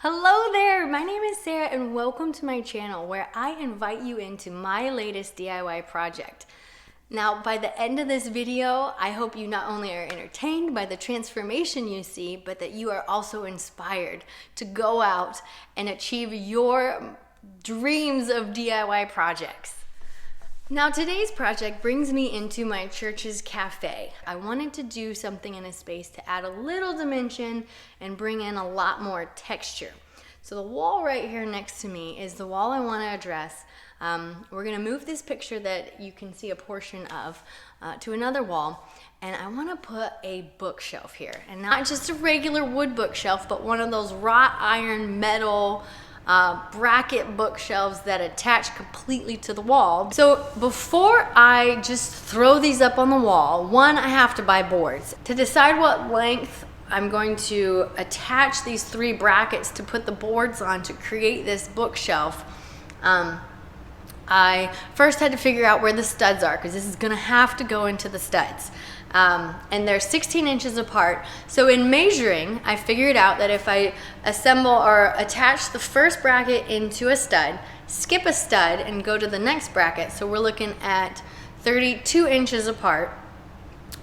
Hello there, my name is Sarah and welcome to my channel where I invite you into my latest DIY project. Now, by the end of this video, I hope you not only are entertained by the transformation you see, but that you are also inspired to go out and achieve your dreams of DIY projects. Now, today's project brings me into my church's cafe. I wanted to do something in a space to add a little dimension and bring in a lot more texture. So the wall right here next to me is the wall I want to address. We're going to move this picture that you can see a portion of to another wall, and I want to put a bookshelf here. And not just a regular wood bookshelf, but one of those wrought iron metal bracket bookshelves that attach completely to the wall. So before I just throw these up on the wall, one, I have to buy boards. To decide what length I'm going to attach these three brackets to put the boards on to create this bookshelf, I first had to figure out where the studs are, because this is gonna have to go into the studs. And they're 16 inches apart. So in measuring, I figured out that if I assemble or attach the first bracket into a stud, skip a stud and go to the next bracket, so we're looking at 32 inches apart,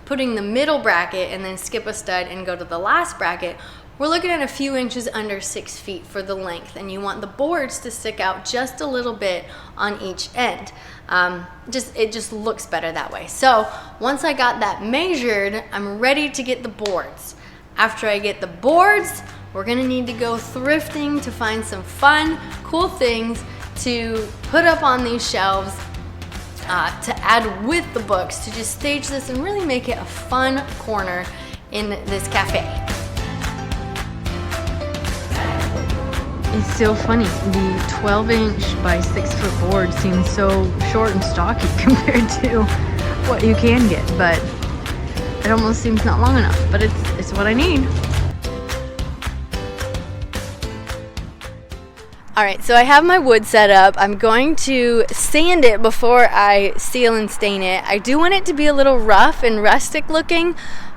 putting the middle bracket and then skip a stud and go to the last bracket, we're looking at a few inches under 6 feet for the length, and you want the boards to stick out just a little bit on each end. It just looks better that way. So once I got that measured, I'm ready to get the boards. After I get the boards, we're gonna need to go thrifting to find some fun, cool things to put up on these shelves to add with the books, to just stage this and really make it a fun corner in this cafe. It's so funny, the 12-inch by 6-foot board seems so short and stocky compared to what you can get, but it almost seems not long enough, but it's what I need. All right, so I have my wood set up. I'm going to sand it before I seal and stain it. I do want it to be a little rough and rustic looking.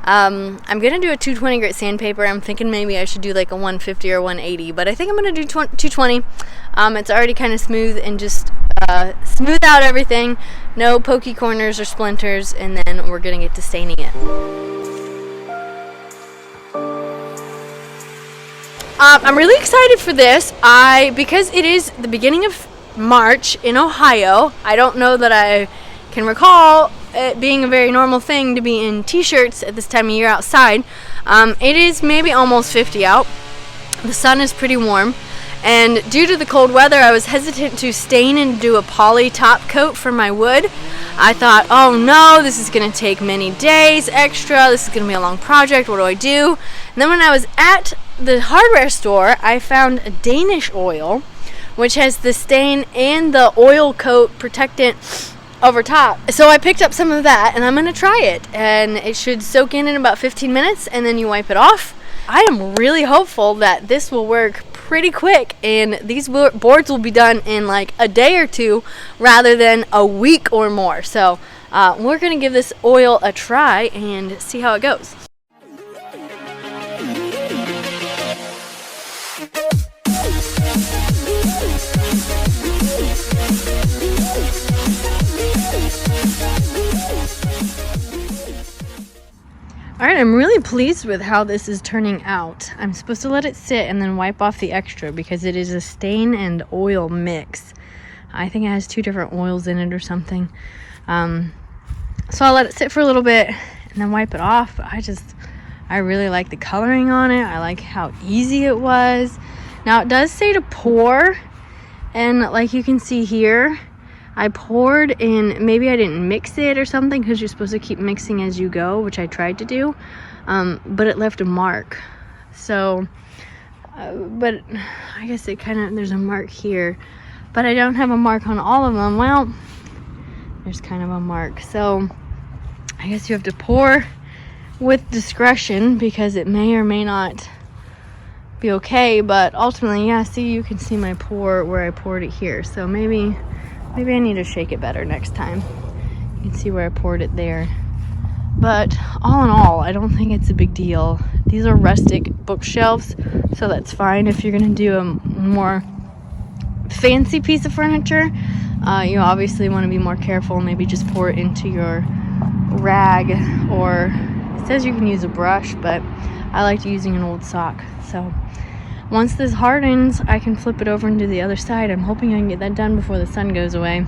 I'm gonna do a 220 grit sandpaper. I'm thinking maybe I should do like a 150 or 180, but I think I'm gonna do 220. It's already kind of smooth and just smooth out everything. No pokey corners or splinters, and then we're gonna get to staining it. I'm really excited for this. Because it is the beginning of March in Ohio, I don't know that I can recall it being a very normal thing to be in t-shirts at this time of year outside. It is maybe almost 50 out. The sun is pretty warm, and due to the cold weather, I was hesitant to stain and do a poly top coat for my wood. I thought, oh no, this is gonna take many days extra, this is gonna be a long project, what do I do? And then when I was at the hardware store, I found a Danish oil, which has the stain and the oil coat protectant over top. So I picked up some of that and I'm gonna try it, and it should soak in about 15 minutes and then you wipe it off. I am really hopeful that this will work pretty quick and these boards will be done in like a day or two rather than a week or more. So we're gonna give this oil a try and see how it goes. Alright, I'm really pleased with how this is turning out. I'm supposed to let it sit and then wipe off the extra because it is a stain and oil mix. I think it has 2 different oils in it or something. So I'll let it sit for a little bit and then wipe it off. I really like the coloring on it. I like how easy it was. Now it does say to pour, and like you can see here, I poured in, maybe I didn't mix it or something, because you're supposed to keep mixing as you go, which I tried to do, but it left a mark. So, but I guess it there's a mark here, but I don't have a mark on all of them. Well, there's kind of a mark. So I guess you have to pour with discretion, because it may or may not be okay, but ultimately, yeah, see, you can see my pour where I poured it here. So maybe I need to shake it better next time. You can see where I poured it there. But all in all, I don't think it's a big deal. These are rustic bookshelves, so that's fine. If you're gonna do a more fancy piece of furniture, you obviously want to be more careful and maybe just pour it into your rag, or it says you can use a brush, but I like using an old sock. So once this hardens, I can flip it over into the other side. I'm hoping I can get that done before the sun goes away.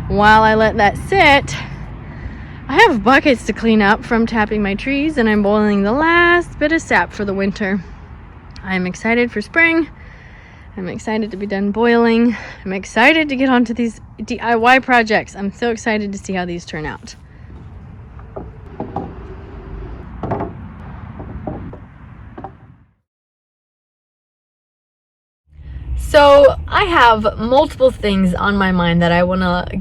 While I let that sit, I have buckets to clean up from tapping my trees, and I'm boiling the last bit of sap for the winter. I'm excited for spring. I'm excited to be done boiling. I'm excited to get onto these DIY projects. I'm so excited to see how these turn out. So I have multiple things on my mind that I want to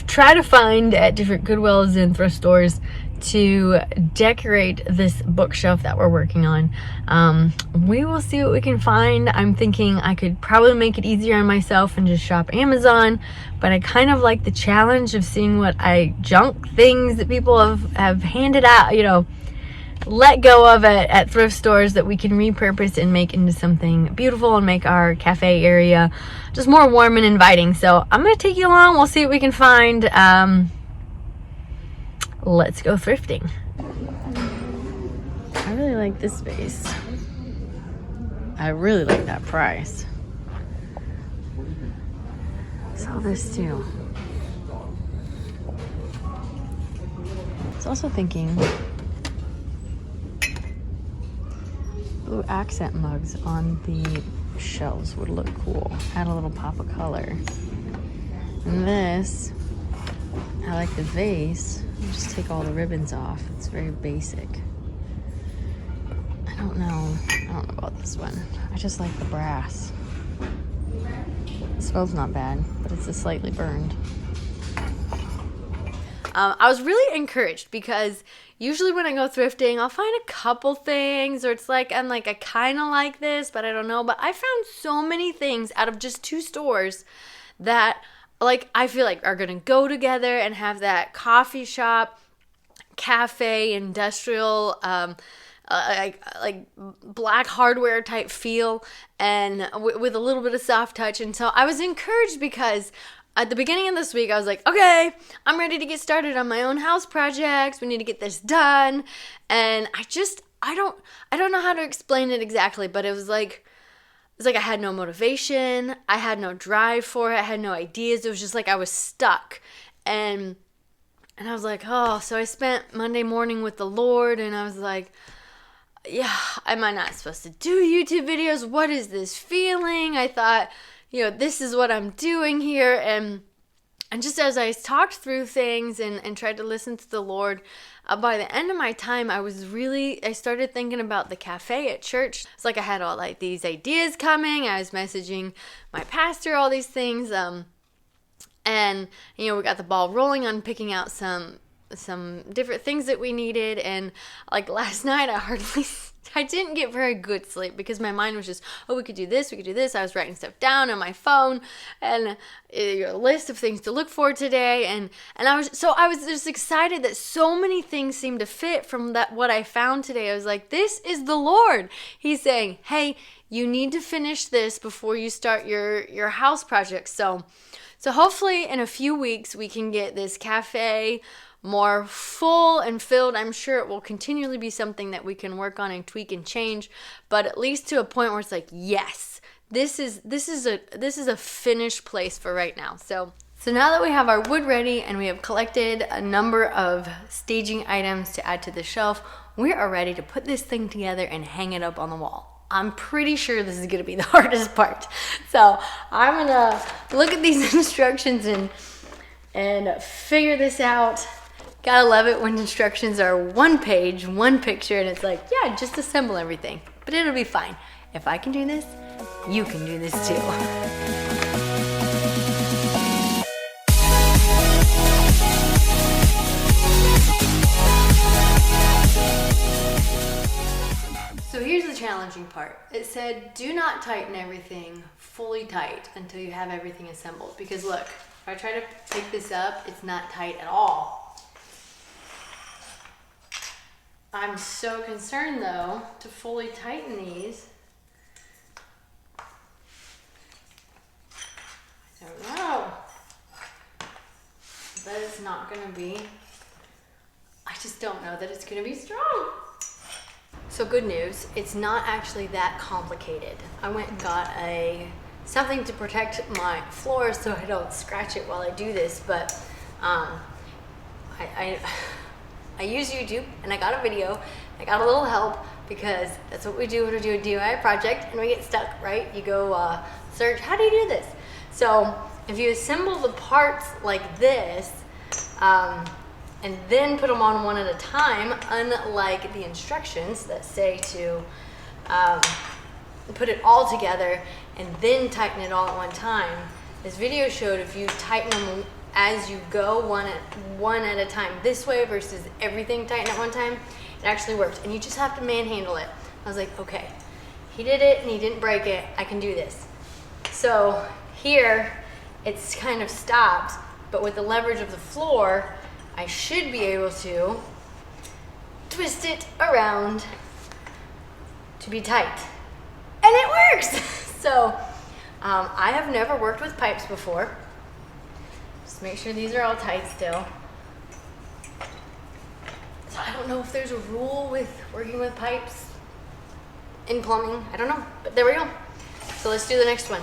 try to find at different Goodwills and thrift stores to decorate this bookshelf that we're working on. We will see what we can find. I'm thinking I could probably make it easier on myself and just shop Amazon, but I kind of like the challenge of seeing what junk things that people have handed out, you know, let go of at thrift stores that we can repurpose and make into something beautiful and make our cafe area just more warm and inviting. So I'm gonna take you along. We'll see what we can find. Let's go thrifting. I really like this vase. I really like that price. Saw this too. I was also thinking blue accent mugs on the shelves would look cool. Add a little pop of color. And this, I like the vase. Just take all the ribbons off. It's very basic. I don't know about this one. I just like the brass. It smells not bad, but it's slightly burned. I was really encouraged because usually when I go thrifting, I'll find a couple things, or it's like, I'm like, I kind of like this, but I don't know. But I found so many things out of just 2 stores that, like, I feel like are going to go together and have that coffee shop, cafe, industrial, like black hardware type feel, and with a little bit of soft touch. And so I was encouraged because at the beginning of this week, I was like, okay, I'm ready to get started on my own house projects. We need to get this done. And I don't know how to explain it exactly, but it was like I had no motivation. I had no drive for it. I had no ideas. It was just like I was stuck. And I was like, oh, so I spent Monday morning with the Lord, and I was like, yeah, am I not supposed to do YouTube videos? What is this feeling? I thought, you know, this is what I'm doing here. And just as I talked through things and tried to listen to the Lord, by the end of my time, I started thinking about the cafe at church. It's like I had all like these ideas coming. I was messaging my pastor, all these things. And, you know, we got the ball rolling on picking out some different things that we needed. And like last night, I didn't get very good sleep because my mind was just, oh, we could do this. I was writing stuff down on my phone and a list of things to look for today. And I was just excited that so many things seemed to fit from what I found today. I was like, this is the Lord. He's saying, hey, you need to finish this before you start your house project. So hopefully in a few weeks we can get this cafe more full and filled. I'm sure it will continually be something that we can work on and tweak and change, but at least to a point where it's like, yes, this is a finished place for right now. So now that we have our wood ready and we have collected a number of staging items to add to the shelf, we are ready to put this thing together and hang it up on the wall. I'm pretty sure this is going to be the hardest part. So I'm going to look at these instructions and figure this out. Gotta love it when instructions are 1 page, 1 picture, and it's like, yeah, just assemble everything. But it'll be fine. If I can do this, you can do this too. So here's the challenging part. It said, do not tighten everything fully tight until you have everything assembled. Because look, if I try to pick this up, it's not tight at all. I'm so concerned though to fully tighten these. I don't know. That it's not gonna be, I just don't know that it's gonna be strong. So good news, it's not actually that complicated. I went and got something to protect my floor so I don't scratch it while I do this, but I used YouTube and I got a video. I got a little help because that's what we do when we do a DIY project and we get stuck, right? You go search, how do you do this? So if you assemble the parts like this, and then put them on one at a time, unlike the instructions that say to put it all together and then tighten it all at one time. This video showed if you tighten them as you go, one at a time, this way versus everything tightened at one time, it actually works. And you just have to manhandle it. I was like, okay, he did it and he didn't break it, I can do this. So here, it's kind of stopped, but with the leverage of the floor, I should be able to twist it around to be tight. And it works! So, I have never worked with pipes before. Just make sure these are all tight still. So I don't know if there's a rule with working with pipes in plumbing. I don't know, but there we go. So let's do the next one.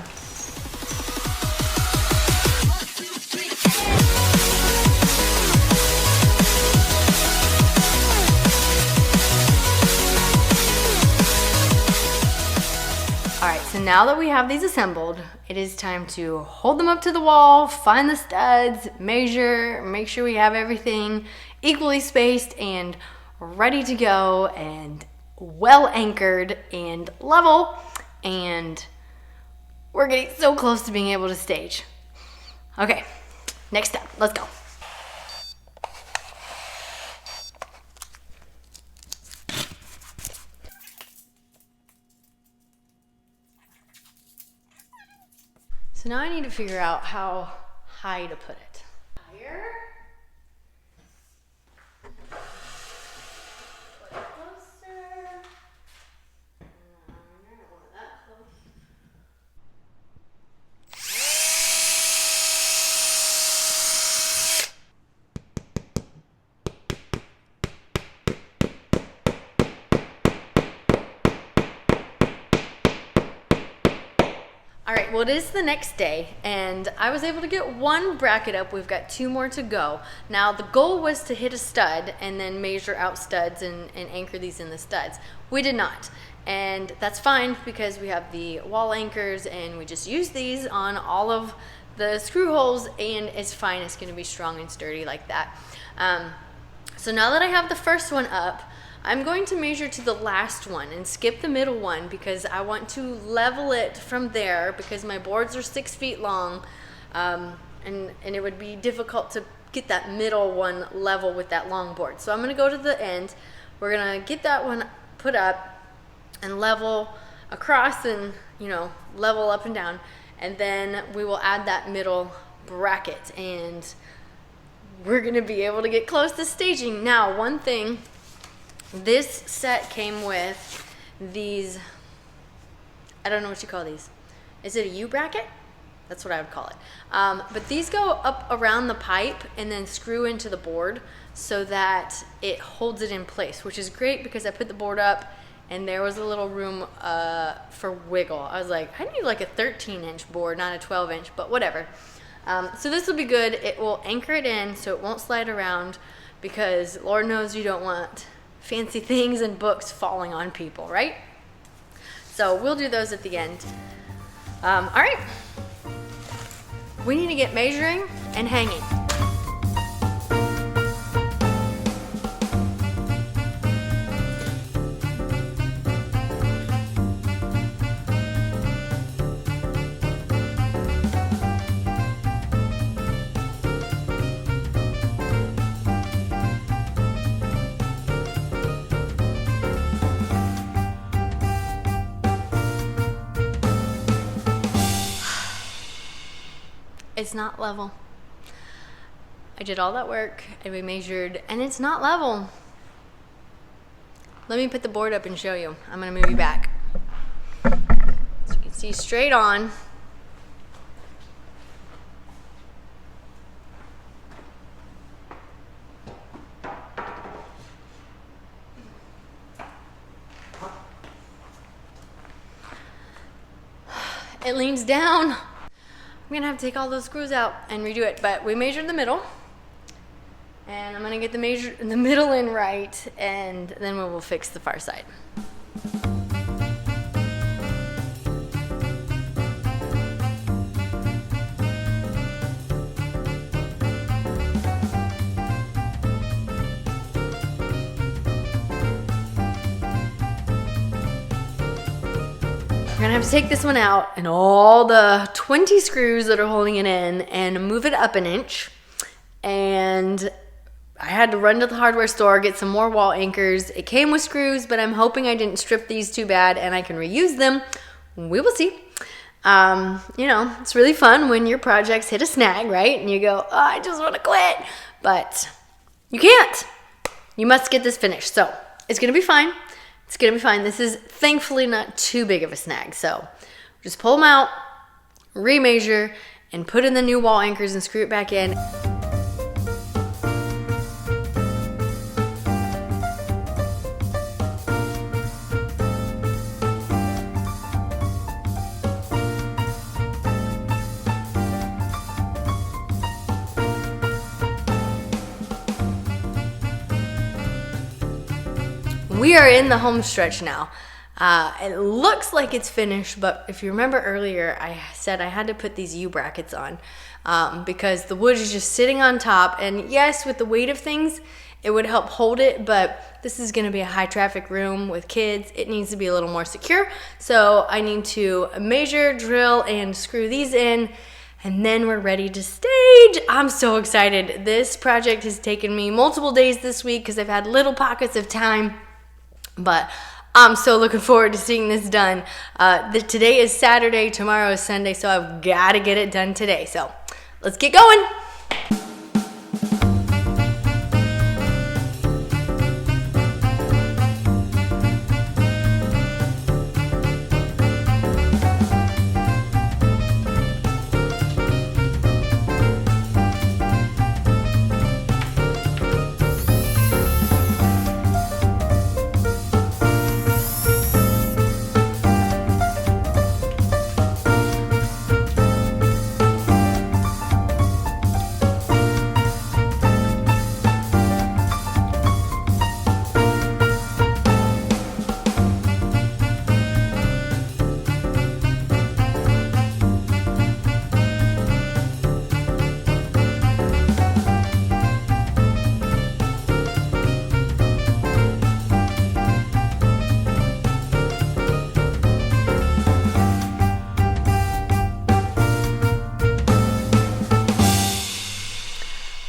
All right, so now that we have these assembled, it is time to hold them up to the wall, find the studs, measure, make sure we have everything equally spaced and ready to go and well anchored and level, and we're getting so close to being able to stage. Okay, next step, let's go. So now I need to figure out how high to put it. Higher. Put it closer. I don't want that close. All right, well, it is the next day, and I was able to get one bracket up. We've got 2 more to go. Now, the goal was to hit a stud and then measure out studs and anchor these in the studs. We did not, and that's fine because we have the wall anchors, and we just use these on all of the screw holes, and it's fine. It's going to be strong and sturdy like that. So now that I have the first one up, I'm going to measure to the last one and skip the middle one because I want to level it from there because my boards are 6 feet long, and it would be difficult to get that middle one level with that long board. So I'm going to go to the end. We're going to get that one put up and level across and, you know, level up and down, and then we will add that middle bracket and we're going to be able to get close to staging. Now, one thing, this set came with these, I don't know what you call these. Is it a U bracket? That's what I would call it. But these go up around the pipe and then screw into the board so that it holds it in place, which is great because I put the board up and there was a little room for wiggle. I was like, I need like a 13-inch board, not a 12-inch, but whatever. So this will be good. It will anchor it in so it won't slide around because Lord knows you don't want fancy things and books falling on people, right? So we'll do those at the end. All right, we need to get measuring and hanging. It's not level. I did all that work and we measured and it's not level. let me put the board up and show you. I'm gonna move you back. So you can see straight on. It leans down. I'm gonna have to take all those screws out and redo it, but we measured the middle. And I'm gonna get the middle in right, and then we will fix the far side. We're gonna have to take this one out and all the 20 screws that are holding it in and move it up an inch. And I had to run to the hardware store, get some more wall anchors. It came with screws, but I'm hoping I didn't strip these too bad and I can reuse them. We will see. You know, it's really fun when your projects hit a snag, right? And you go, oh, I just want to quit. But you can't. You must get this finished. So it's going to be fine. It's going to be fine. This is thankfully not too big of a snag. So just pull them out, remeasure, and put in the new wall anchors and screw it back in. We are in the home stretch now. It looks like it's finished, but if you remember earlier, I said I had to put these U-brackets on because the wood is just sitting on top. And yes, with the weight of things, it would help hold it, but this is gonna be a high traffic room with kids. It needs to be a little more secure. So I need to measure, drill, and screw these in, and then we're ready to stage. I'm so excited. This project has taken me multiple days this week because I've had little pockets of time. But I'm so looking forward to seeing this done. Today is Saturday, tomorrow is Sunday, so I've got to get it done today. So let's get going.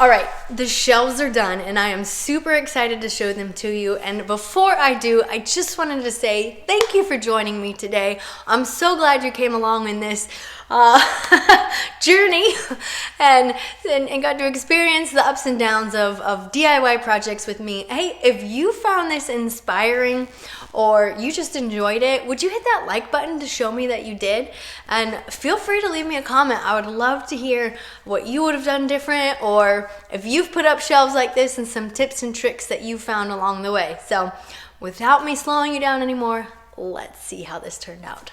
All right, the shelves are done and I am super excited to show them to you. And before I do, I just wanted to say thank you for joining me today. I'm so glad you came along in this journey and got to experience the ups and downs of DIY projects with me. Hey, if you found this inspiring or you just enjoyed it, would you hit that like button to show me that you did? And feel free to leave me a comment. I would love to hear what you would have done different, or if you've put up shelves like this and some tips and tricks that you found along the way. So without me slowing you down anymore, let's see how this turned out.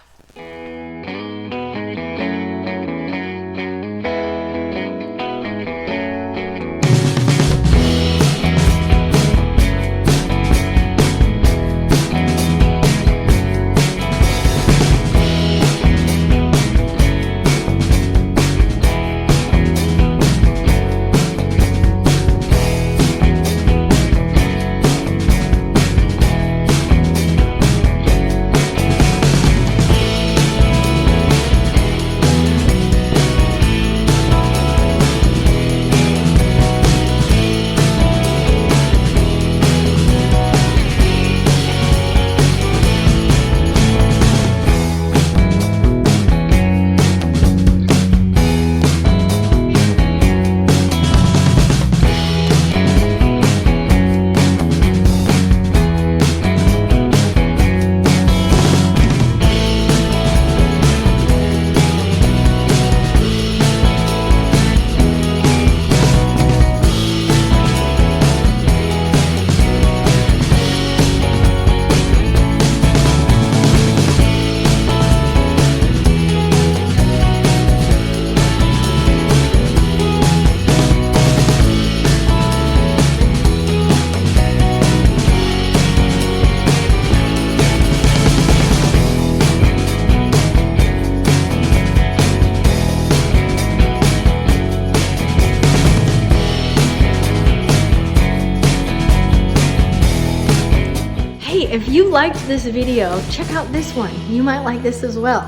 if you liked this video, check out this one. You might like this as well.